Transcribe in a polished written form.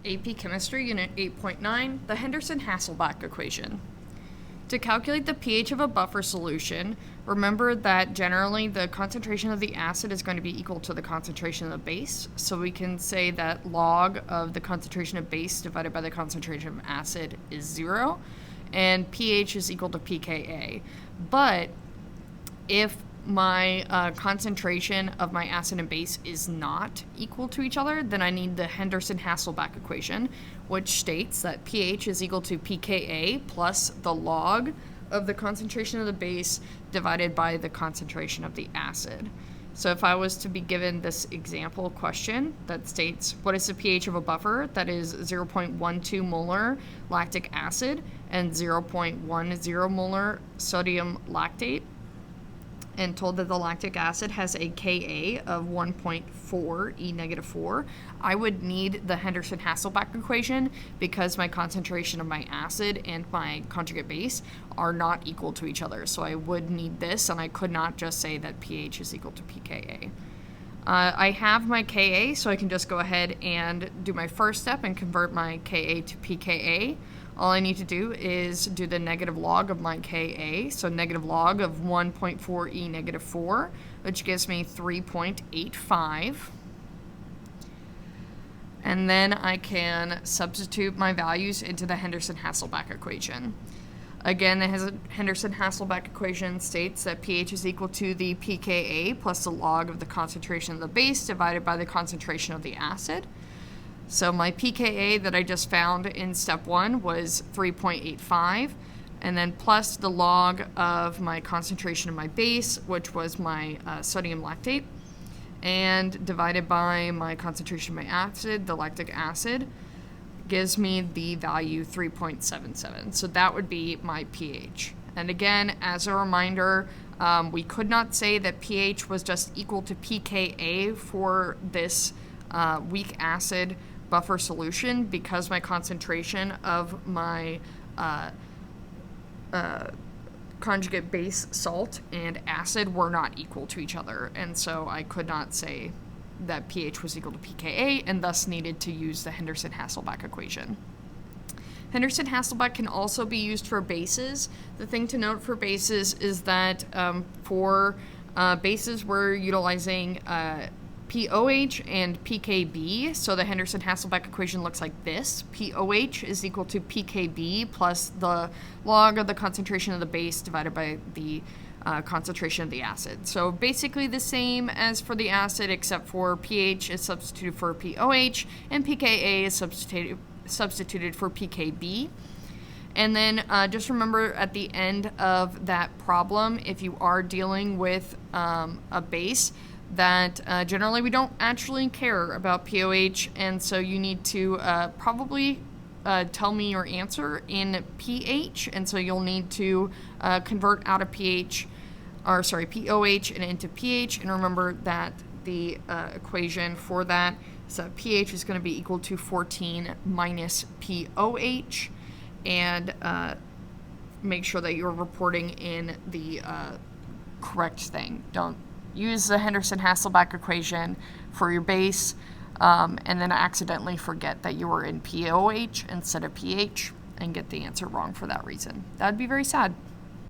AP Chemistry, Unit 8.9, the Henderson-Hasselbalch equation. To calculate the pH of a buffer solution, remember that generally the concentration of the acid is going to be equal to the concentration of the base. So we can say that log of the concentration of base divided by the concentration of acid is 0, and pH is equal to pKa. But if my concentration of my acid and base is not equal to each other, then I need the Henderson-Hasselbalch equation, which states that pH is equal to pKa plus the log of the concentration of the base divided by the concentration of the acid. So if I was to be given this example question that states, what is the pH of a buffer that is 0.12 molar lactic acid and 0.10 molar sodium lactate, and told that the lactic acid has a Ka of 1.4 E-4, I would need the Henderson-Hasselbalch equation because my concentration of my acid and my conjugate base are not equal to each other. So I would need this, and I could not just say that pH is equal to pKa. I have my Ka, so I can just go ahead and do my first step and convert my Ka to pKa. All I need to do is do the negative log of my Ka, so negative log of 1.4 E-4, which gives me 3.85. And then I can substitute my values into the Henderson-Hasselbalch equation. Again, the Henderson-Hasselbalch equation states that pH is equal to the pKa plus the log of the concentration of the base divided by the concentration of the acid. So my pKa that I just found in step 1 was 3.85, and then plus the log of my concentration of my base, which was my sodium lactate, and divided by my concentration of my acid, the lactic acid, gives me the value 3.77. So that would be my pH. And again, as a reminder, we could not say that pH was just equal to pKa for this weak acid buffer solution because my concentration of my conjugate base salt and acid were not equal to each other, and so I could not say that pH was equal to pKa and thus needed to use the Henderson-Hasselbalch equation. Henderson-Hasselbalch can also be used for bases. The thing to note for bases is that for bases we're utilizing POH and PKB, so the Henderson-Hasselbalch equation looks like this. POH is equal to PKB plus the log of the concentration of the base divided by the concentration of the acid. So basically the same as for the acid, except for pH is substituted for POH and pKa is substituted for PKB. And then just remember at the end of that problem, if you are dealing with a base, that generally we don't actually care about POH, and so you need to probably tell me your answer in pH, and so you'll need to convert out of POH and into pH, and remember that the equation for that is that pH is going to be equal to 14 minus POH, and make sure that you're reporting in the correct thing. Don't use the Henderson-Hasselbalch equation for your base, and then accidentally forget that you were in POH instead of pH and get the answer wrong for that reason. That would be very sad.